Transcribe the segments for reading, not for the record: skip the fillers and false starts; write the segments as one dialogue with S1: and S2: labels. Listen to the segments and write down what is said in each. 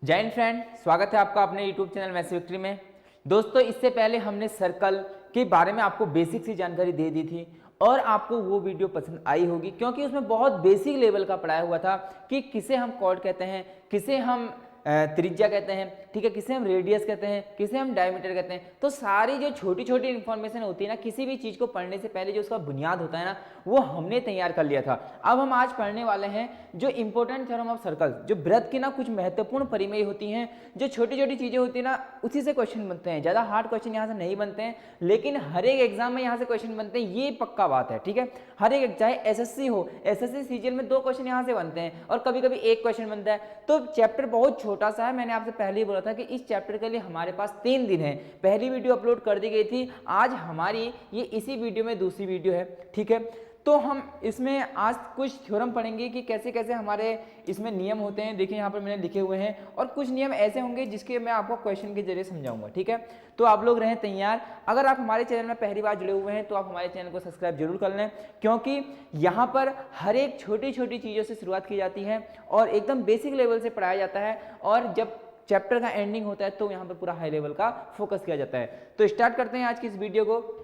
S1: जय हिंद फ्रेंड, स्वागत है आपका अपने YouTube चैनल मैथ्स विक्ट्री में। दोस्तों, इससे पहले हमने सर्कल के बारे में आपको बेसिक सी जानकारी दे दी थी और आपको वो वीडियो पसंद आई होगी क्योंकि उसमें बहुत बेसिक लेवल का पढ़ाया हुआ था कि किसे हम कॉर्ड कहते हैं, किसे हम त्रिज्या कहते हैं, ठीक है, किसे हम रेडियस कहते हैं, किसे हम डायमीटर कहते हैं। तो सारी जो छोटी छोटी इन्फॉर्मेशन होती है ना, किसी भी चीज़ को पढ़ने से पहले जो उसका बुनियाद होता है ना, वो हमने तैयार कर लिया था। अब हम आज पढ़ने वाले हैं जो इंपॉर्टेंट थ्योरम ऑफ सर्कल, जो वृत्त की ना कुछ महत्वपूर्ण परिमेय होती हैं, जो छोटी छोटी चीज़ें होती है ना, उसी से क्वेश्चन बनते हैं। ज़्यादा हार्ड क्वेश्चन यहाँ से नहीं बनते हैं, लेकिन हर एक एग्जाम में यहाँ से क्वेश्चन बनते हैं, ये पक्का बात है, ठीक है। हर एक, चाहे एसएससी हो, एसएससी सीजीएल में 2 क्वेश्चन यहाँ से बनते हैं और कभी कभी 1 क्वेश्चन बनता है। तो चैप्टर बहुत छोटा सा है। मैंने आपसे पहले ही बोला था कि इस चैप्टर के लिए हमारे पास 3 दिन है। पहली वीडियो अपलोड कर दी गई थी, आज हमारी ये इसी वीडियो में दूसरी वीडियो है, ठीक है। तो हम इसमें आज कुछ थ्योरम पढ़ेंगे कि कैसे कैसे हमारे इसमें नियम होते हैं। देखिए यहाँ पर मैंने लिखे हुए हैं और कुछ नियम ऐसे होंगे जिसके मैं आपको क्वेश्चन के जरिए समझाऊंगा, ठीक है। तो आप लोग रहें तैयार। अगर आप हमारे चैनल में पहली बार जुड़े हुए हैं तो आप हमारे चैनल को सब्सक्राइब जरूर कर लें, क्योंकि यहाँ पर हर एक छोटी छोटी चीज़ों से शुरुआत की जाती है और एकदम बेसिक लेवल से पढ़ाया जाता है और जब चैप्टर का एंडिंग होता है तो यहाँ पर पूरा हाई लेवल का फोकस किया जाता है। तो स्टार्ट करते हैं आज की इस वीडियो को।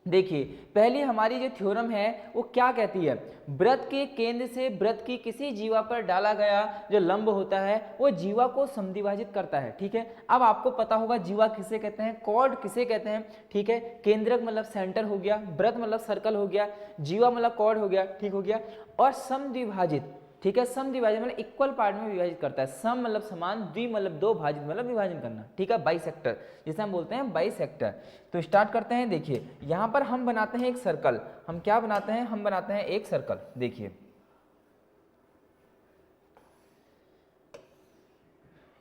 S1: देखिए, पहली हमारी जो थ्योरम है वो क्या कहती है, वृत्त के केंद्र से वृत्त की किसी जीवा पर डाला गया जो लंब होता है वो जीवा को समद्विभाजित करता है, ठीक है। अब आपको पता होगा जीवा किसे कहते हैं, कॉर्ड किसे कहते हैं, ठीक है। केंद्रक मतलब सेंटर हो गया, वृत्त मतलब सर्कल हो गया, जीवा मतलब कॉर्ड हो गया, ठीक हो गया। और समद्विभाजित, ठीक है, समद्विभाजन मतलब इक्वल पार्ट में विभाजित करता है। सम मतलब समान, द्वि मतलब 2, भाजित मतलब विभाजन करना, ठीक है, बाइसेक्टर जिसे हम बोलते हैं बाइसेक्टर। तो स्टार्ट करते हैं। देखिए यहाँ पर हम बनाते हैं एक सर्कल। हम क्या बनाते हैं, हम बनाते हैं एक सर्कल। देखिए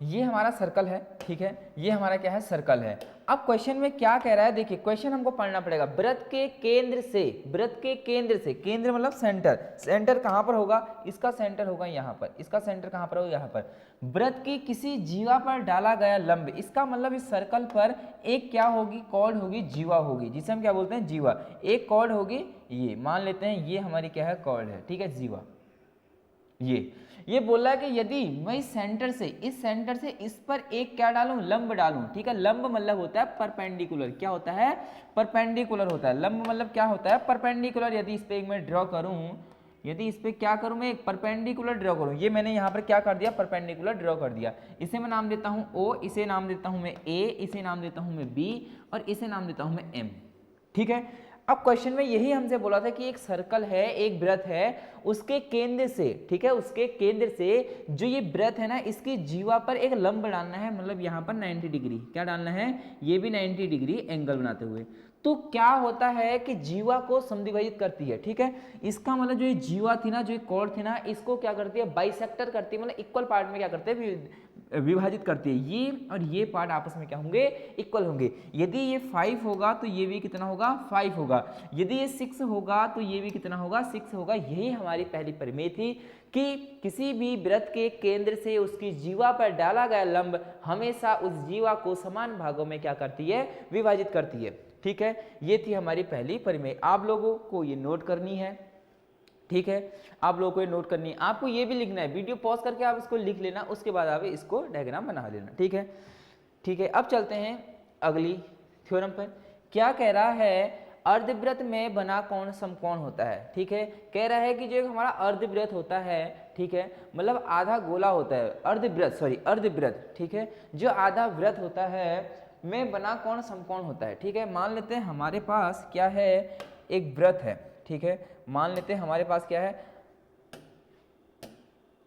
S1: ये हमारा सर्कल है, ठीक है, ये हमारा क्या है, सर्कल है। अब क्वेश्चन में क्या कह रहा है, देखिए क्वेश्चन हमको पढ़ना पड़ेगा। वृत्त के केंद्र से, वृत्त के केंद्र से, केंद्र मतलब सेंटर, सेंटर कहां पर होगा, इसका सेंटर होगा यहां पर, इसका सेंटर कहां पर होगा, यहां पर। वृत्त की किसी जीवा पर डाला गया लंब, इसका मतलब इस सर्कल पर एक क्या होगी, कॉर्ड होगी, जीवा होगी, जिसे हम क्या बोलते हैं, जीवा। एक कॉर्ड होगी, ये मान लेते हैं, ये हमारी क्या है, कॉर्ड है, ठीक है, जीवा। ये बोल रहा है कि यदि मैं इस सेंटर से, इस सेंटर से इस पर एक क्या डालूं, लंब डालूं, ठीक है। लंब मतलब होता है परपेंडिकुलर, क्या होता है, परपेंडिकुलर होता है। लंब मतलब क्या होता है, परपेंडिकुलर। यदि इस पे एक मैं ड्रॉ करूं, यदि इस पे क्या करूं, मैं एक परपेंडिकुलर ड्रॉ करूं, ये मैंने यहाँ पर क्या कर दिया, परपेंडिकुलर ड्रॉ कर दिया। इसे मैं नाम देता हूं O, इसे नाम देता हूं मैं A, इसे नाम देता हूं मैं B और इसे नाम देता हूं मैं M, ठीक है। अब क्वेश्चन में यही हमसे बोला था कि एक सर्कल है, एक वृत्त है, उसके केंद्र से, ठीक है, उसके केंद्र से जो ये वृत्त है ना, इसकी जीवा पर एक लंब डालना है, मतलब यहाँ पर 90 डिग्री क्या डालना है, ये भी 90 डिग्री एंगल बनाते हुए। तो क्या होता है कि जीवा को समद्विभाजित करती है, ठीक है। इसका मतलब जो ये जीवा थी ना, जो ये कॉर्ड थी ना, इसको क्या करती है, बाइसेक्टर करती है, मतलब इक्वल पार्ट में क्या करते हैं, विभाजित करती है। ये और ये पार्ट आपस में क्या होंगे, इक्वल होंगे। यदि ये 5 होगा तो ये भी कितना होगा, 5 होगा। यदि ये 6 होगा तो ये भी कितना होगा, 6 होगा। यही हमारी पहली परिमेय थी कि किसी भी वृत्त के केंद्र से उसकी जीवा पर डाला गया लंब हमेशा उस जीवा को समान भागों में क्या करती है, विभाजित करती है, ठीक है। ये थी हमारी पहली परिमेय। आप लोगों को ये नोट करनी है, ठीक है, आप लोगों को ये नोट करनी है। आपको ये भी लिखना है, वीडियो पॉज करके आप इसको लिख लेना, उसके बाद आप इसको डायग्राम बना लेना, ठीक है, ठीक है। अब चलते हैं अगली थ्योरम पर। क्या कह रहा है, अर्धवृत्त में बना कोण समकोण होता है, ठीक है। कह रहा है कि जो हमारा अर्धवृत्त होता है, ठीक है, मतलब आधा गोला होता है, अर्धवृत्त, ठीक है, जो आधा वृत्त होता है में बना कोण समकोण होता है, ठीक है। मान लेते हैं हमारे पास क्या है, एक वृत्त है, ठीक है। मान लेते हैं हमारे पास क्या है,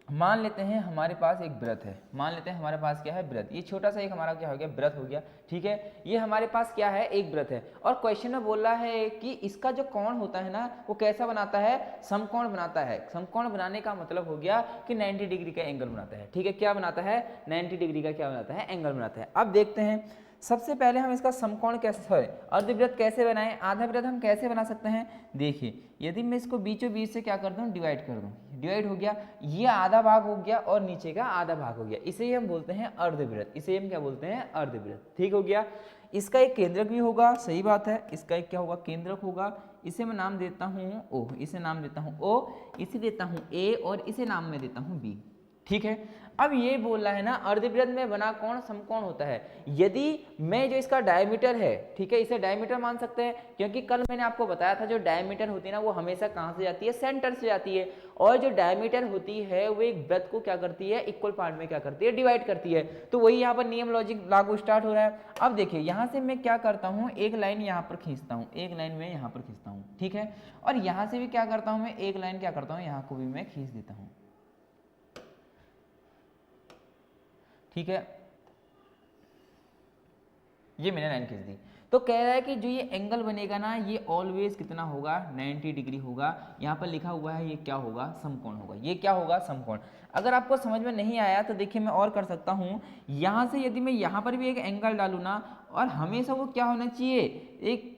S1: मान लेते हैं हमारे पास एक वृत्त है, मान लेते हैं हमारे पास क्या है, वृत्त। ये छोटा सा एक हमारा क्या हो गया, वृत्त हो गया, ठीक है। ये हमारे पास क्या है, एक वृत्त है और क्वेश्चन में बोल रहा है कि इसका जो कोण होता है ना, वो कैसा बनाता है, समकोण बनाता है। समकोण बनाने का मतलब हो गया कि 90 डिग्री का एंगल बनाता है, ठीक है। क्या बनाता है, 90 डिग्री का क्या बनाता है, एंगल बनाता है। अब देखते हैं, सबसे पहले हम इसका समकोण कैसे, सॉरी अर्धवृत्त कैसे बनाएं, आधा वृत्त हम कैसे बना सकते हैं। देखिए यदि मैं इसको बीचों बीच से क्या कर दूं, डिवाइड कर दूं, डिवाइड हो गया, ये आधा भाग हो गया और नीचे का आधा भाग हो गया, इसे ही हम बोलते हैं अर्धवृत्त, इसे हम क्या बोलते हैं, अर्धवृत्त, ठीक हो गया। इसका एक केंद्रक भी होगा, सही बात है, इसका एक क्या होगा, केंद्रक होगा। इसे मैं नाम देता हूँ O, इसे नाम देता हूँ O, इसे देता हूँ A और इसे नाम में देता हूँ B, ठीक है। अब ये बोल रहा है ना अर्धवृत्त में बना कोण समकोण होता है यदि मैं जो इसका डायमीटर है, ठीक है, इसे डायमीटर मान सकते हैं, क्योंकि कल मैंने आपको बताया था जो डायमीटर होती है ना वो हमेशा कहाँ से जाती है, सेंटर से जाती है, और जो डायमीटर होती है वो एक वृत्त को क्या करती है, इक्वल पार्ट में क्या करती है, डिवाइड करती है। तो वही यहाँ पर नियम लॉजिक लागू स्टार्ट हो रहा है। अब देखिए यहाँ से मैं क्या करता हूँ, एक लाइन यहाँ पर खींचता हूँ, एक लाइन में यहाँ पर खींचता हूँ, ठीक है, और यहाँ से भी क्या करता हूँ मैं, एक लाइन क्या करता हूँ यहाँ को भी मैं खींच देता हूँ, ठीक है, ये मैंने लाइन खींच दी। तो कह रहा है कि जो ये एंगल बनेगा ना ये ऑलवेज कितना होगा, 90 डिग्री होगा। यहाँ पर लिखा हुआ है ये क्या होगा, समकोण होगा। ये क्या होगा, समकोण। अगर आपको समझ में नहीं आया तो देखिए मैं और कर सकता हूँ, यहाँ से यदि मैं यहाँ पर भी एक एंगल डालूँ ना, और हमेशा वो क्या होना चाहिए, एक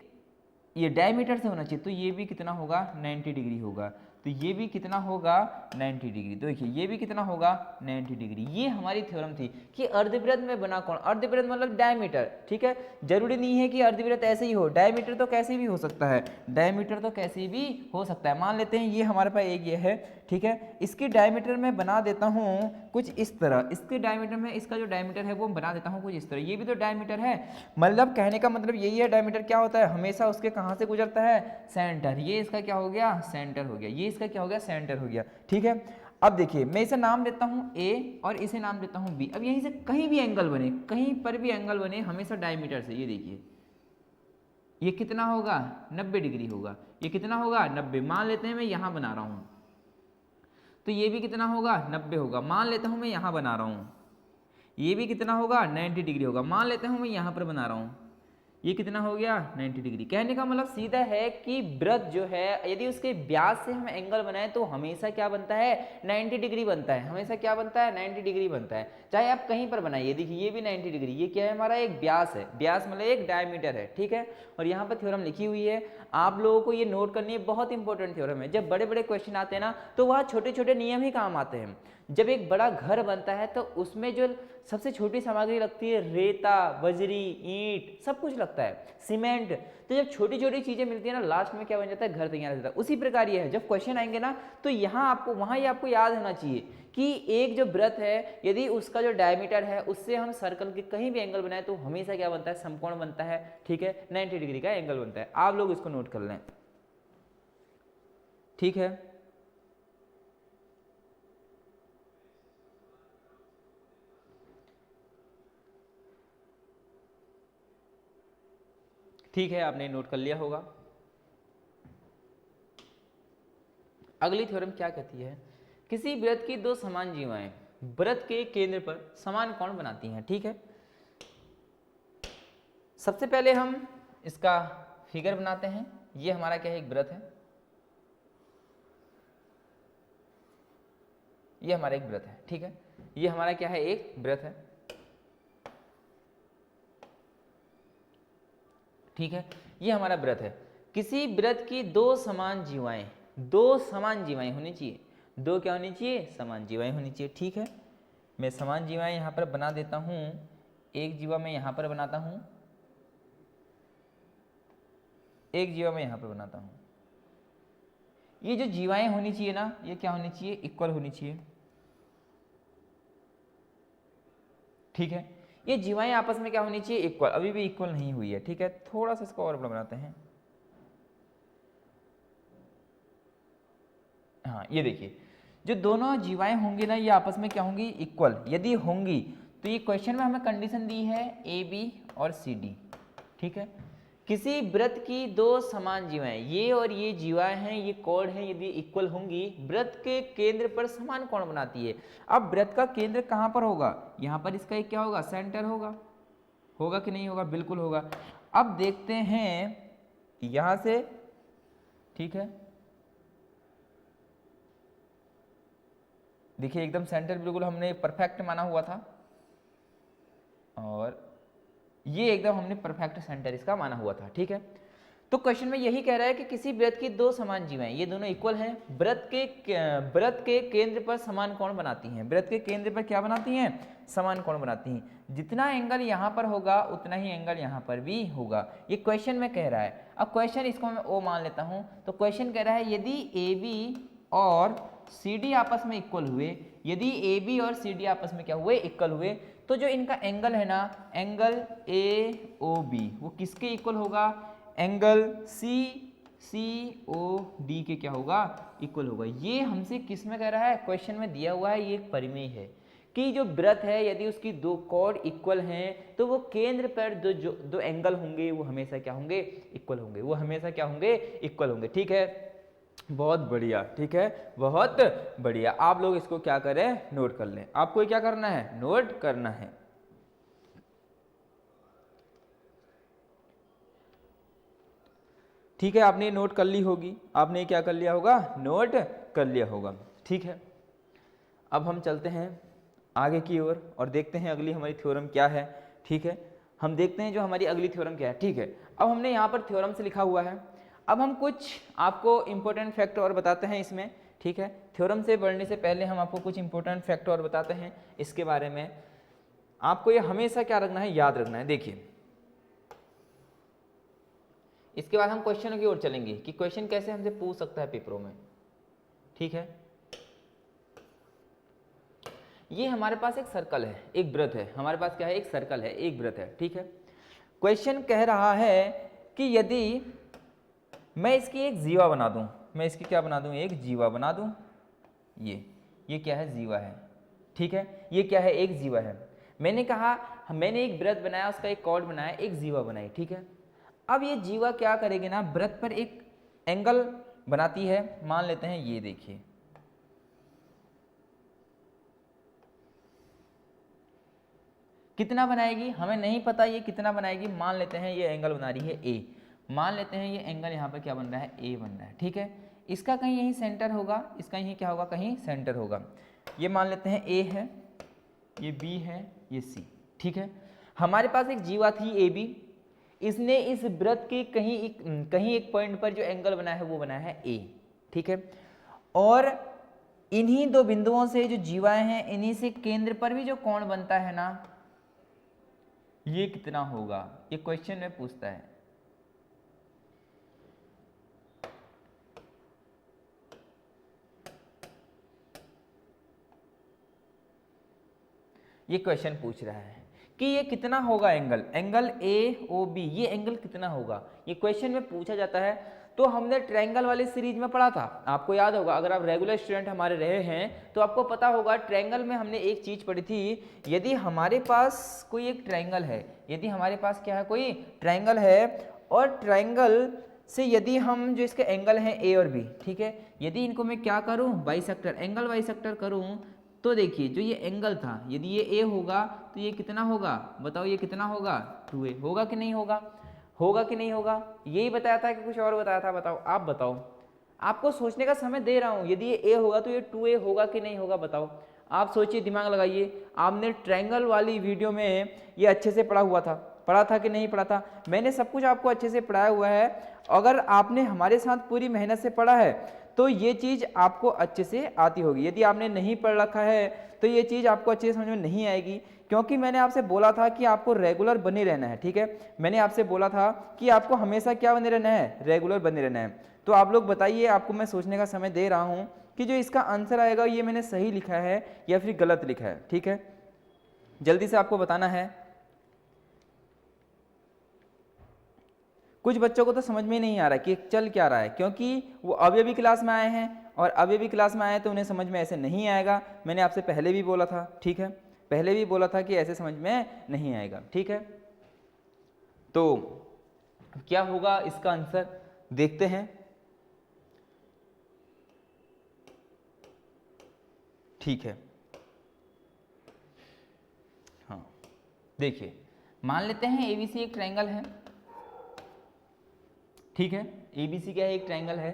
S1: ये डायमीटर से होना चाहिए, तो ये भी कितना होगा, 90 डिग्री होगा। तो ये भी कितना होगा, 90 डिग्री। तो देखिए ये भी कितना होगा, 90 डिग्री। ये हमारी थ्योरम थी कि अर्धवृत्त में बना कोण, अर्धवृत्त मतलब डायमीटर, ठीक है, जरूरी नहीं है कि अर्धवृत्त ऐसे ही हो, डायमीटर तो कैसे भी हो सकता है, डायमीटर तो कैसे भी हो सकता है। मान लेते हैं ये हमारे पास एक ये है, ठीक है, इसकी डायमीटर में बना देता हूँ कुछ इस तरह, इसके डायमीटर में इसका जो डायमीटर है वो बना देता हूँ कुछ इस तरह। ये भी तो डायमीटर है, मतलब कहने का मतलब यही है, डायमीटर क्या होता है, हमेशा उसके कहाँ से गुजरता है, सेंटर। ये इसका क्या हो गया, सेंटर हो गया, ये इसका क्या हो गया, सेंटर हो गया, ठीक है। अब देखिए मैं इसे नाम देता हूँ ए और इसे नाम देता हूँ बी। अब यहीं से कहीं भी एंगल बने, कहीं पर भी एंगल बने, हमेशा डायमीटर से, ये देखिए ये कितना होगा, 90 डिग्री होगा। ये कितना होगा, 90। मान लेते हैं मैं यहाँ बना रहा हूँ, तो ये भी कितना होगा, 90 होगा। मान लेता हूँ मैं यहाँ बना रहा हूँ, ये भी कितना होगा, 90 डिग्री होगा। मान लेता हूँ मैं यहाँ पर बना रहा हूँ, ये कितना हो गया, 90 डिग्री। कहने का मतलब सीधा है कि वृत्त जो है यदि उसके व्यास से हम एंगल बनाए तो हमेशा क्या बनता है, 90 डिग्री बनता है, हमेशा क्या बनता है, 90 डिग्री बनता है, चाहे आप कहीं पर बनाइए। देखिए ये भी 90 डिग्री, ये क्या है, हमारा एक व्यास है, व्यास मतलब एक डायमीटर है, ठीक है। और यहाँ पर थ्योरम लिखी हुई है, आप लोगों को ये नोट करनी है, बहुत इंपॉर्टेंट थ्योरम है। जब बड़े बड़े क्वेश्चन आते हैं ना तो वहाँ छोटे छोटे नियम ही काम आते हैं। जब एक बड़ा घर बनता है तो उसमें जो सबसे छोटी सामग्री लगती है, रेता, बजरी, ईंट, सब कुछ लगता है, सीमेंट। तो जब छोटी छोटी चीजें मिलती है ना, लास्ट में क्या बन जाता है, घर तैयार हो जाता है। उसी प्रकार ये है, जब क्वेश्चन आएंगे ना तो यहाँ आपको, वहाँ ये आपको याद होना चाहिए कि एक जो वृत्त है यदि उसका जो डायमीटर है उससे हम सर्कल के कहीं भी एंगल बनाए तो हमेशा क्या बनता है, समकोण बनता है, ठीक है, 90 डिग्री का एंगल बनता है। आप लोग इसको नोट कर लें, ठीक है। ठीक है, आपने नोट कर लिया होगा। अगली थ्योरम क्या कहती है, किसी वृत्त की दो समान जीवाएं वृत्त के केंद्र पर समान कोण बनाती हैं, ठीक है। सबसे पहले हम इसका फिगर बनाते हैं। ये हमारा क्या है, एक वृत्त है, ये हमारा एक वृत्त है, ठीक है। ये हमारा क्या है, एक वृत्त है, ठीक है। ये हमारा वृत्त है। किसी वृत्त की दो समान जीवाएं, दो समान जीवाएं होनी चाहिए, दो क्या होनी चाहिए, समान जीवाएं होनी चाहिए, ठीक है। मैं समान जीवाएं यहाँ पर बना देता हूँ, एक जीवा मैं यहाँ पर बनाता हूँ, एक जीवा मैं यहाँ पर बनाता हूँ। ये जो जीवाएं होनी चाहिए ना, ये क्या होनी चाहिए, इक्वल होनी चाहिए, ठीक है। ये जीवाएं आपस में क्या होनी चाहिए, इक्वल। अभी भी इक्वल नहीं हुई है, ठीक है। थोड़ा सा इसको और बड़ा बनाते हैं, हाँ ये देखिए, जो दोनों जीवाएं होंगी ना ये आपस में क्या होंगी, इक्वल। यदि होंगी तो ये क्वेश्चन में हमें कंडीशन दी है ए बी और सी डी, ठीक है। किसी वृत्त की दो समान जीवाएं, ये और ये जीवाएं हैं, ये कोण है, यदि इक्वल होंगी वृत्त के केंद्र पर समान कोण बनाती है। अब वृत्त का केंद्र कहाँ पर होगा, यहाँ पर इसका एक क्या होगा, सेंटर होगा, होगा कि नहीं होगा, बिल्कुल होगा। अब देखते हैं यहाँ से, ठीक है, देखिए एकदम सेंटर बिल्कुल हमने परफेक्ट माना हुआ था, और ये एकदम हमने परफेक्ट सेंटर इसका माना हुआ था, ठीक है। तो क्वेश्चन में यही कह रहा है कि किसी वृत्त की दो समान जीवाएं, ये दोनों इक्वल हैं, वृत्त के केंद्र पर समान कोण बनाती हैं। वृत्त के केंद्र पर क्या बनाती हैं, समान कोण बनाती हैं। जितना एंगल यहाँ पर होगा उतना ही एंगल यहाँ पर भी होगा, ये क्वेश्चन में कह रहा है। अब क्वेश्चन इसको मैं ओ मान लेता हूँ, तो क्वेश्चन कह रहा है यदि ए बी और सी डी आपस में इक्वल हुए, यदि ए बी और सी डी आपस में क्या हुए, इक्वल हुए, तो जो इनका एंगल है ना, एंगल ए ओ बी, वो किसके इक्वल होगा, एंगल सी सी ओ डी के क्या होगा, इक्वल होगा। ये हमसे किस में कह रहा है, क्वेश्चन में दिया हुआ है, ये एक परिमेय है कि जो वृत्त है यदि उसकी दो कोण इक्वल हैं तो वो केंद्र पर दो एंगल होंगे वो हमेशा क्या होंगे, इक्वल होंगे, वो हमेशा क्या होंगे, इक्वल होंगे। ठीक है, बहुत बढ़िया, ठीक है, बहुत बढ़िया। आप लोग इसको क्या करें, नोट कर लें। आपको क्या करना है, नोट करना है। ठीक है, आपने नोट कर ली होगी, आपने क्या कर लिया होगा, नोट कर लिया होगा। ठीक है, अब हम चलते हैं आगे की ओर और देखते हैं अगली हमारी थ्योरम क्या है। ठीक है, हम देखते हैं जो हमारी अगली थ्योरम क्या है। ठीक है, अब हमने यहाँ पर थ्योरम से लिखा हुआ है। अब हम कुछ आपको इंपॉर्टेंट फैक्ट और बताते हैं इसमें। ठीक है, थ्योरम से बढ़ने से पहले हम आपको कुछ इंपॉर्टेंट फैक्ट और बताते हैं इसके बारे में। आपको ये हमेशा क्या रखना है, याद रखना है। देखिए, इसके बाद हम क्वेश्चनों की ओर चलेंगे कि क्वेश्चन कैसे हमसे पूछ सकता है पेपरों में। ठीक है, ये हमारे पास एक सर्कल है, एक वृत्त है, हमारे पास क्या है, एक सर्कल है, एक वृत्त है। ठीक है, क्वेश्चन कह रहा है कि यदि मैं इसकी एक जीवा बना दूं, मैं इसकी क्या बना दूं, एक जीवा बना दूं, ये क्या है, जीवा है। ठीक है, ये क्या है, एक जीवा है। मैंने कहा मैंने एक वृत्त बनाया, उसका एक कॉर्ड बनाया, एक जीवा बनाई। ठीक है, अब ये जीवा क्या करेगी ना, वृत्त पर एक एंगल बनाती है, मान लेते हैं ये देखिए, कितना बनाएगी हमें नहीं पता, ये कितना बनाएगी, मान लेते हैं ये एंगल बना रही है ए, मान लेते हैं ये एंगल यहाँ पर क्या बन रहा है, ए बन रहा है। ठीक है, इसका कहीं यहीं सेंटर होगा, इसका यहीं क्या होगा, कहीं सेंटर होगा। ये मान लेते हैं ए है, ये बी है, ये सी। ठीक है, हमारे पास एक जीवा थी ए बी, इसने इस वृत्त के कहीं एक पॉइंट पर जो एंगल बनाया है वो बनाया है ए। ठीक है, और इन्हीं दो बिंदुओं से जो जीवाएं हैं, इन्हीं से केंद्र पर भी जो कोण बनता है ना, ये कितना होगा, ये क्वेश्चन में पूछता है। ये क्वेश्चन पूछ रहा है कि ये कितना होगा angle, angle A O B, ये एंगल कितना होगा, ये क्वेश्चन में पूछा जाता है। तो हमने ट्रायंगल वाली सीरीज में पढ़ा था, आपको याद होगा, अगर आप रेगुलर स्टूडेंट हमारे रहे हैं तो आपको पता होगा, ट्रायंगल में हमने एक चीज पढ़ी थी, यदि हमारे पास कोई एक ट्रायंगल है, यदि हमारे पास क्या है, कोई ट्रायंगल है, और ट्रायंगल से यदि हम जो इसके एंगल हैं ए और बी, ठीक है, यदि इनको मैं क्या करूं, बाइसेक्टर, एंगल बाइसेक्टर करूं, तो देखिए जो ये एंगल था, यदि ये ए होगा तो ये कितना होगा, बताओ ये कितना होगा, 2a होगा कि नहीं होगा, होगा कि नहीं होगा, यही बताया था कि कुछ और बताया था, बताओ, आप बताओ, आपको सोचने का समय दे रहा हूं, यदि ये ए होगा तो ये 2a होगा कि नहीं होगा, बताओ, आप सोचिए, दिमाग लगाइए। आपने ट्रायंगल वाली वीडियो में ये अच्छे से पढ़ा था कि नहीं पढ़ा था, मैंने सब कुछ आपको अच्छे से पढ़ाया हुआ है। अगर आपने हमारे साथ पूरी मेहनत से पढ़ा है तो ये चीज़ आपको अच्छे से आती होगी, यदि आपने नहीं पढ़ रखा है तो ये चीज़ आपको अच्छे से समझ में नहीं आएगी, क्योंकि मैंने आपसे बोला था कि आपको रेगुलर बने रहना है। ठीक है, मैंने आपसे बोला था कि आपको हमेशा क्या बने रहना है, रेगुलर बने रहना है। तो आप लोग बताइए, आपको मैं सोचने का समय दे रहा हूँ कि जो इसका आंसर आएगा ये मैंने सही लिखा है या फिर गलत लिखा है। ठीक है, जल्दी से आपको बताना है। कुछ बच्चों को तो समझ में ही नहीं आ रहा कि चल क्या रहा है, क्योंकि वो अभी क्लास में आए हैं, और अभी क्लास में आए तो उन्हें समझ में ऐसे नहीं आएगा। मैंने आपसे पहले भी बोला था, ठीक है, पहले भी बोला था कि ऐसे समझ में नहीं आएगा। ठीक है, तो क्या होगा इसका आंसर, देखते हैं। ठीक है, हाँ, देखिए, मान लेते हैं एबीसी एक ट्रायंगल है। ठीक है, एबीसी क्या है, एक ट्रायंगल है,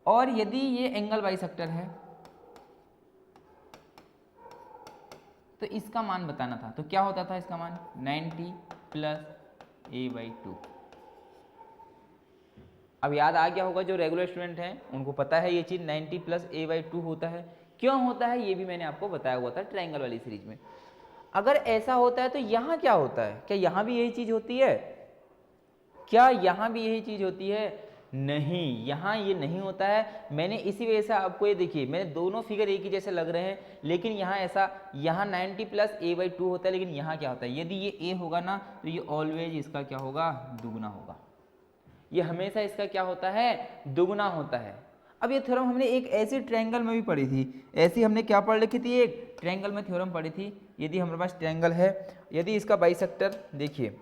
S1: और यदि ये एंगल बाइसेक्टर है तो इसका मान बताना था, तो क्या होता था इसका मान, 90 + a/2। अब याद आ गया होगा, जो रेगुलर स्टूडेंट हैं उनको पता है ये चीज़ 90 + a/2 होता है। क्यों होता है ये भी मैंने आपको बताया हुआ था ट्रायंगल वाली सीरीज में। अगर ऐसा होता है तो यहाँ क्या होता है, क्या यहाँ भी यही चीज़ होती है, क्या यहाँ भी यही चीज़ होती है, नहीं, यहाँ ये नहीं होता है। मैंने इसी वजह से आपको ये देखिए, मैंने दोनों फिगर एक ही जैसे लग रहे हैं, लेकिन यहाँ ऐसा, यहाँ 90 प्लस a/2 होता है, लेकिन यहाँ क्या होता है, यदि ये a होगा ना तो ये ऑलवेज इसका क्या होगा, दुगुना होगा। ये हमेशा इसका क्या होता है, दुगुना होता है। अब ये थ्योरम हमने एक ऐसी ट्रायंगल में भी पढ़ी थी, ऐसी हमने क्या पढ़ रखी थी, एक ट्रायंगल में थ्योरम पढ़ी थी। यदि हमारे पास ट्रायंगल है, यदि इसका बाइसेक्टर देखिए,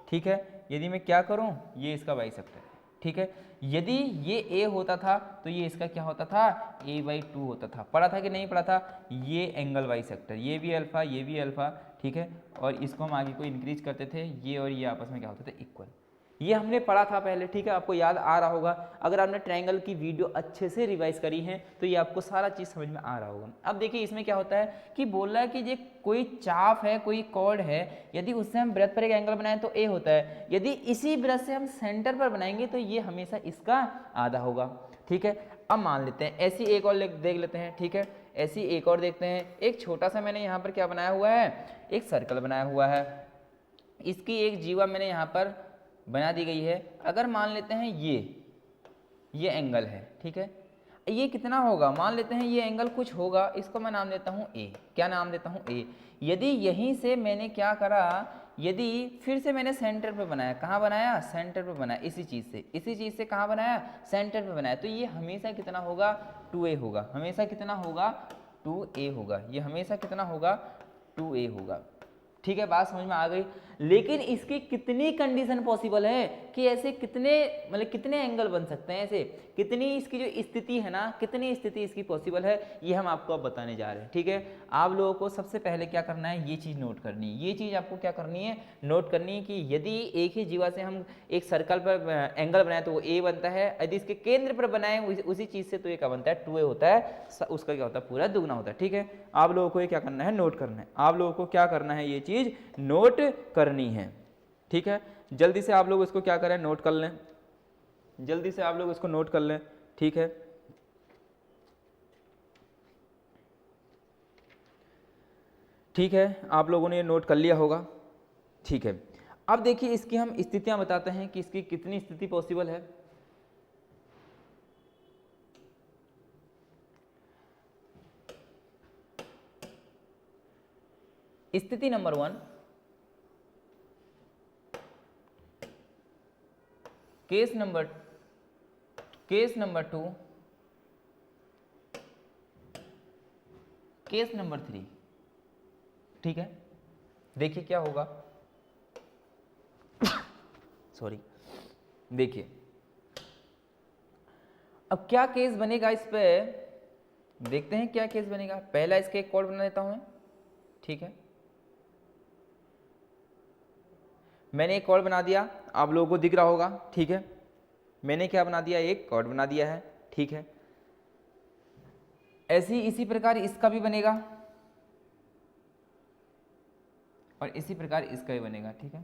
S1: ठीक है, यदि मैं क्या करूं, ये इसका बाइसेक्टर, ठीक है, यदि ये a होता था तो ये इसका क्या होता था, a/2 होता था। पढ़ा था कि नहीं पढ़ा था, ये एंगल बाइसेक्टर, ये भी अल्फा, ये भी अल्फा, ठीक है, और इसको हम आगे को इंक्रीज करते थे, ये और ये आपस में क्या होते थे, इक्वल। ये हमने पढ़ा था पहले, ठीक है, आपको याद आ रहा होगा। अगर आपने ट्रायंगल की वीडियो अच्छे से रिवाइज करी है तो ये आपको सारा चीज़ समझ में आ रहा होगा। अब देखिए इसमें क्या होता है कि बोल रहा है कि ये कोई चाप है, कोई कॉर्ड है, यदि उससे हम वृत्त पर एक एंगल बनाएं तो ए होता है, यदि इसी वृत्त से हम सेंटर पर बनाएंगे तो ये हमेशा इसका आधा होगा, ठीक है। अब मान लेते हैं ऐसी एक और देख लेते हैं, ठीक है, ऐसी एक और देखते हैं। एक छोटा सा मैंने यहाँ पर क्या बनाया हुआ है, एक सर्कल बनाया हुआ है, इसकी एक जीवा मैंने यहाँ पर बना दी गई है। अगर मान लेते हैं ये एंगल है, ठीक है, ये कितना होगा, मान लेते हैं ये एंगल कुछ होगा, इसको मैं नाम देता हूँ ए। क्या नाम देता हूँ, ए। यदि यहीं से मैंने क्या करा, यदि फिर से मैंने सेंटर पे बनाया, कहाँ बनाया, सेंटर पे बनाया, इसी चीज़ से कहाँ बनाया, सेंटर पे बनाया, तो ये हमेशा कितना होगा, 2a होगा। हमेशा कितना होगा, 2a होगा। ये हमेशा कितना होगा, 2a होगा। ठीक है, बात समझ में आ गई। लेकिन इसकी कितनी कंडीशन पॉसिबल है कि ऐसे कितने, मतलब कितने एंगल बन सकते हैं, ऐसे कितनी इसकी जो स्थिति है ना, कितनी स्थिति इसकी पॉसिबल है, ये हम आपको अब बताने जा रहे हैं। ठीक है, आप लोगों को सबसे पहले क्या करना है, ये चीज़ नोट करनी है। ये चीज़ आपको क्या करनी है, नोट करनी है कि यदि एक ही जीवा से हम एक सर्कल पर एंगल बनाए तो वो ए बनता है, यदि इसके केंद्र पर बनाए उसी चीज़ से तो ये क्या बनता है, 2a होता है, उसका क्या होता है, पूरा दुगना होता है। ठीक है, आप लोगों को ये क्या करना है, नोट करना है। आप लोगों को क्या करना है, ये चीज़ नोट करनी है। ठीक है, जल्दी से आप लोग इसको क्या करें, नोट कर लें, जल्दी से आप लोग इसको नोट कर लें। ठीक है, ठीक है, आप लोगों ने ये नोट कर लिया होगा। ठीक है, अब देखिए इसकी हम स्थितियां बताते हैं कि इसकी कितनी स्थिति पॉसिबल है। स्थिति number 1, case number 2, case number 3। ठीक है, देखिए क्या होगा, सॉरी, देखिए अब क्या केस बनेगा, इस पे देखते हैं क्या केस बनेगा। पहला इसके एक कोड बना देता हूं मैं। ठीक है, मैंने एक कोड बना दिया, आप लोगों को दिख रहा होगा। ठीक है, मैंने क्या बना दिया, एक कोड बना दिया है। ठीक है, इसी प्रकार इसका भी बनेगा और इसी प्रकार इसका भी बनेगा। ठीक है,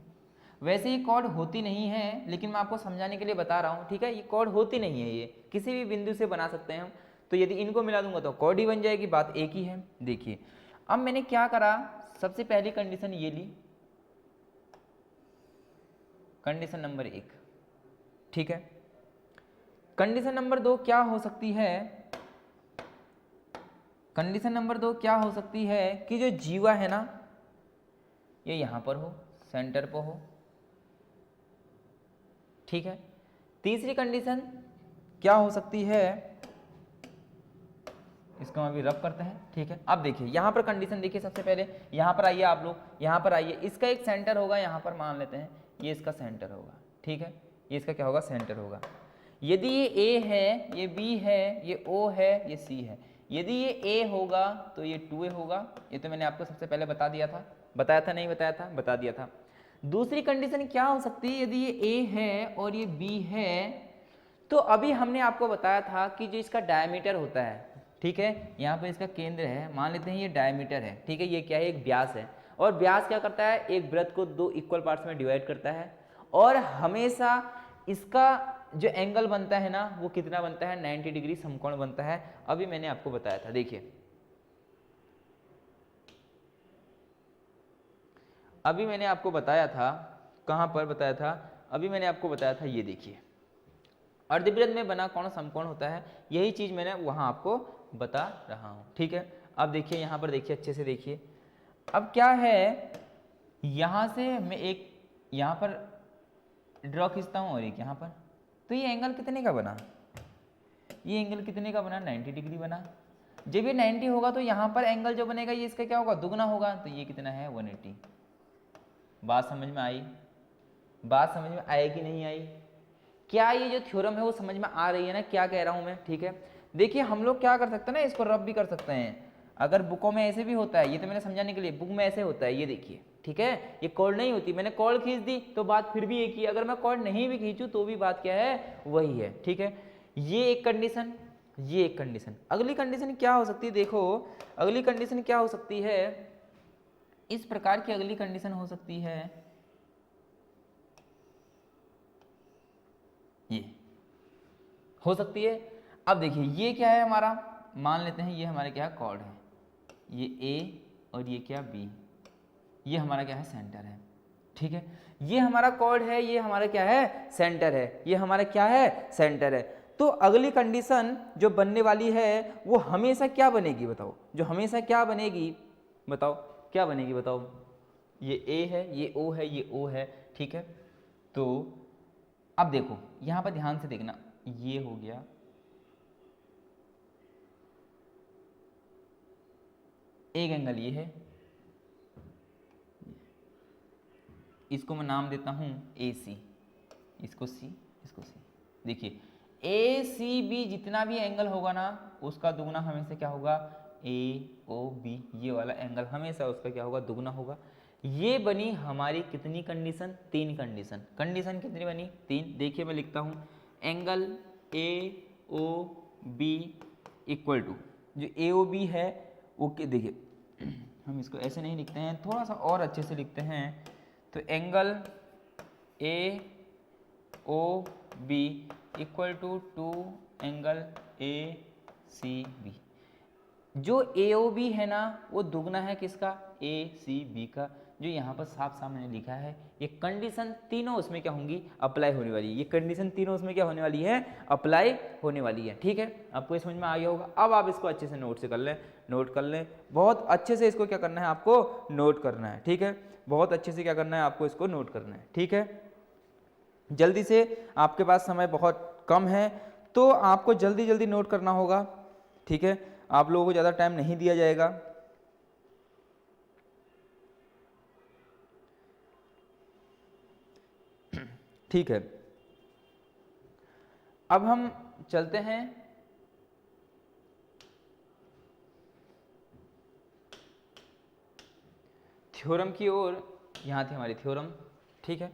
S1: वैसे ये कॉर्ड होती नहीं है, लेकिन मैं आपको समझाने के लिए बता रहा हूँ। ठीक है, ये कॉर्ड होती नहीं है, ये किसी भी बिंदु से बना सकते हैं हम। तो यदि इनको मिला दूंगा तो कॉर्ड ही बन जाएगी, बात एक ही है। देखिए अब मैंने क्या करा, सबसे पहली कंडीशन ये ली, कंडीशन नंबर 1। ठीक है, कंडीशन नंबर 2 क्या हो सकती है, कंडीशन नंबर 2 क्या हो सकती है कि जो जीवा है ना, ये यहां पर हो, सेंटर पर हो। ठीक है, तीसरी कंडीशन क्या हो सकती है, इसको हम अभी रब करते हैं। ठीक है, अब देखिए यहां पर कंडीशन देखिए, सबसे पहले यहां पर आइए, आप लोग यहां पर आइए, इसका एक सेंटर होगा यहां पर, मान लेते हैं ये इसका सेंटर होगा। ठीक है, ये इसका क्या होगा, सेंटर होगा। यदि ये A है, ये B है, ये O है, ये C है, यदि ये A होगा तो ये 2A होगा। ये तो मैंने आपको सबसे पहले बता दिया था, बताया था नहीं बताया था, बता दिया था। दूसरी कंडीशन क्या हो सकती है, यदि ये A है और ये B है, तो अभी हमने आपको बताया था कि जो इसका डायमीटर होता है, ठीक है, यहाँ पर इसका केंद्र है, मान लेते हैं ये डायमीटर है। ठीक है, ये क्या है, एक व्यास है, और व्यास क्या करता है, एक वृत्त को 2 इक्वल पार्ट्स में डिवाइड करता है, और हमेशा इसका जो एंगल बनता है ना, वो कितना बनता है, 90 डिग्री समकोण बनता है। अभी मैंने आपको बताया था, देखिए अभी मैंने आपको बताया था, कहां पर बताया था, अभी मैंने आपको बताया था, ये देखिए अर्धवृत्त में बना कौन समकोण होता है, यही चीज मैंने वहां आपको बता रहा हूं। ठीक है, अब देखिए यहां पर देखिए अच्छे से देखिए, अब क्या है, यहां से मैं एक यहां पर ड्रॉ खींचता हूं और एक यहां पर, तो ये एंगल कितने का बना, ये एंगल कितने का बना, 90 डिग्री बना। जब ये 90 होगा तो यहाँ पर एंगल जो बनेगा ये इसका क्या होगा, दुगना होगा, तो ये कितना है 180। बात समझ में आई, बात समझ में आई कि नहीं आई, क्या ये जो थ्योरम है वो समझ में आ रही है ना, क्या कह रहा हूँ मैं। ठीक है, देखिए हम लोग क्या कर सकते हैं ना, इसको रब भी कर सकते हैं, अगर बुकों में ऐसे भी होता है, ये तो मैंने समझाने के लिए, बुक में ऐसे होता है, ये देखिए। ठीक है, ये कॉर्ड नहीं होती, मैंने कॉर्ड खींच दी तो बात फिर भी एक ही, अगर मैं कॉर्ड नहीं भी खींचूं तो भी बात क्या है, वही है। ठीक है, ये एक कंडीशन, ये एक कंडीशन। अगली कंडीशन क्या हो सकती है, देखो अगली कंडीशन क्या हो सकती है, इस प्रकार की अगली कंडीशन हो सकती है, ये हो सकती है। अब देखिए ये क्या है हमारा, मान लेते हैं ये हमारे क्या है, कॉर्ड है, ये ए और ये क्या बी, ये हमारा क्या है, सेंटर है। ठीक है, ये हमारा कॉर्ड है, ये हमारा क्या है, सेंटर है, ये हमारा क्या है, सेंटर है। तो अगली कंडीशन जो बनने वाली है वो हमेशा क्या बनेगी बताओ, जो हमेशा क्या बनेगी बताओ, क्या बनेगी बताओ, ये ए है, ये ओ है, ये ओ है। ठीक है, तो अब देखो यहां पर ध्यान से देखना, ये हो गया, एक एंगल ये है, इसको मैं नाम देता हूं ए सी, इसको सी, इसको सी। देखिए ए सी बी जितना भी एंगल होगा ना उसका दुगना हमेशा क्या होगा, ए ओ बी, ये वाला एंगल हमेशा उसका क्या होगा, दुगना होगा। ये बनी हमारी कितनी कंडीशन, तीन कंडीशन। कंडीशन कितनी बनी, तीन। देखिए मैं लिखता हूं, angle A O B equal to, जो ए ओ बी है वो देखिए हम इसको ऐसे नहीं लिखते हैं, थोड़ा सा और अच्छे से लिखते हैं, तो angle A O B equal to angle A C B. जो ए ओ बी है ना वो दुगना है किसका, ए सी बी का, जो यहाँ पर साफ साफ मैंने लिखा है। ये कंडीशन तीनों उसमें क्या होंगी, अप्लाई होने वाली है, ये कंडीशन तीनों उसमें क्या होने वाली है, अप्लाई होने वाली है। ठीक है, आपको समझ में आ गया होगा। अब आप इसको अच्छे से नोट से कर लें, नोट कर लें, बहुत अच्छे से इसको क्या करना है, आपको नोट करना है। ठीक है, बहुत अच्छे से क्या करना है, आपको इसको नोट करना है। ठीक है, जल्दी से, आपके पास समय बहुत कम है तो आपको जल्दी जल्दी नोट करना होगा। ठीक है, आप लोगों को ज़्यादा टाइम नहीं दिया जाएगा। ठीक है, अब हम चलते हैं थ्योरम की ओर। यहाँ थी हमारी थ्योरम। ठीक है,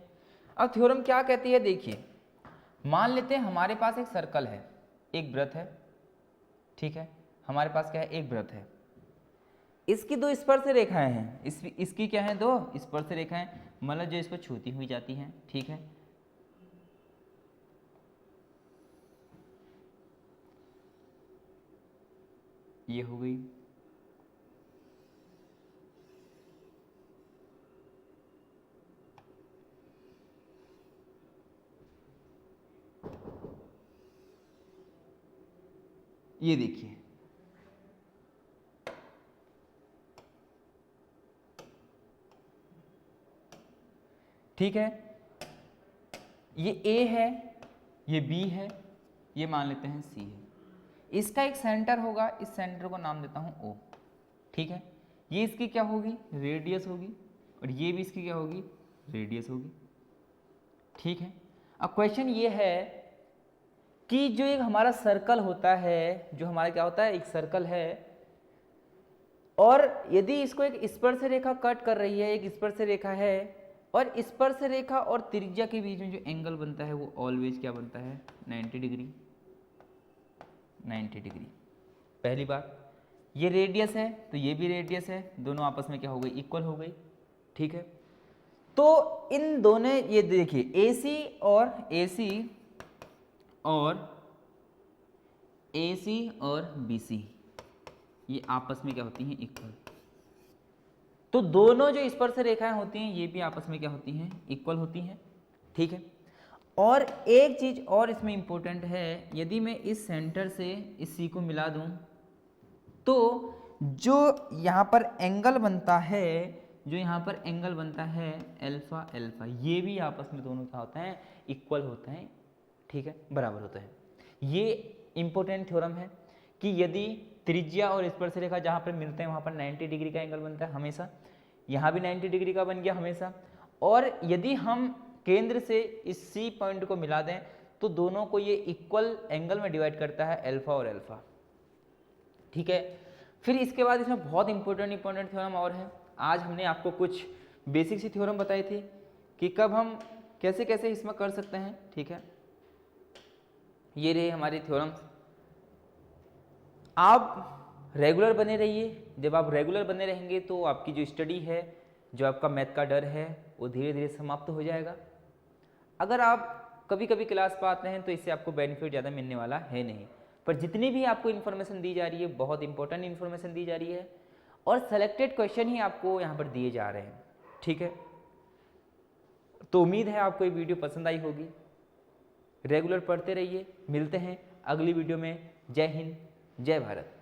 S1: अब थ्योरम क्या कहती है, देखिए मान लेते हैं हमारे पास एक सर्कल है, एक वृत्त है। ठीक है, हमारे पास क्या है, एक वृत्त है, इसकी दो स्पर्श रेखाएं हैं, इसकी क्या है, दो स्पर्श रेखाएं, मतलब जो इसको छूती हुई जाती हैं। ठीक है, ये हो गई, ये देखिए, ठीक है, ये A है, ये B है, ये मान लेते हैं C है। इसका एक सेंटर होगा, इस सेंटर को नाम देता हूं O। ठीक है, ये इसकी क्या होगी, रेडियस होगी, और ये भी इसकी क्या होगी, रेडियस होगी। ठीक है, अब क्वेश्चन ये है कि जो एक हमारा सर्कल होता है, जो हमारा क्या होता है, एक सर्कल है, और यदि इसको एक स्पर्श रेखा कट कर रही है, एक स्पर्श रेखा है, और स्पर्श रेखा और त्रिज्या के बीच में जो एंगल बनता है वो ऑलवेज क्या बनता है, 90 डिग्री। 90 डिग्री, पहली बात। ये रेडियस है तो ये भी रेडियस है, दोनों आपस में क्या हो गई, इक्वल हो गई। ठीक है, तो इन दोनों, ये देखिए AC और BC ये आपस में क्या होती हैं, इक्वल। तो दोनों जो स्पर्श रेखाएं होती हैं ये भी आपस में क्या होती हैं, इक्वल होती हैं। ठीक है, और एक चीज और इसमें इंपॉर्टेंट है, यदि मैं इस सेंटर से इस सी को मिला दूं तो जो यहाँ पर एंगल बनता है, जो यहाँ पर एंगल बनता है अल्फा अल्फा, ये भी आपस में दोनों क्या होता है, इक्वल होते हैं, ठीक है, बराबर होता है। ये इंपॉर्टेंट थ्योरम है कि यदि त्रिज्या और स्पर्शरेखा जहाँ पर मिलते हैं वहाँ पर 90 डिग्री का एंगल बनता है हमेशा, यहाँ भी 90 डिग्री का बन गया हमेशा, और यदि हम केंद्र से इस सी पॉइंट को मिला दें तो दोनों को ये इक्वल एंगल में डिवाइड करता है अल्फा और अल्फा, ठीक है। फिर इसके बाद इसमें बहुत इंपॉर्टेंट थ्योरम और है। आज हमने आपको कुछ बेसिक सी थ्योरम बताई थी कि कब हम कैसे कैसे इसमें कर सकते हैं, ठीक है। ये रहे हमारे थ्योरम्स। आप रेगुलर बने रहिए, जब आप रेगुलर बने रहेंगे तो आपकी जो स्टडी है, जो आपका मैथ का डर है, वो धीरे धीरे समाप्त हो जाएगा। अगर आप कभी कभी क्लास पर आते हैं तो इससे आपको बेनिफिट ज़्यादा मिलने वाला है नहीं, पर जितनी भी आपको इन्फॉर्मेशन दी जा रही है बहुत इंपॉर्टेंट इन्फॉर्मेशन दी जा रही है और सेलेक्टेड क्वेश्चन ही आपको यहाँ पर दिए जा रहे हैं, ठीक है। तो उम्मीद है आपको ये वीडियो पसंद आई होगी। रेगुलर पढ़ते रहिए, मिलते हैं अगली वीडियो में। जय हिंद, जय भारत।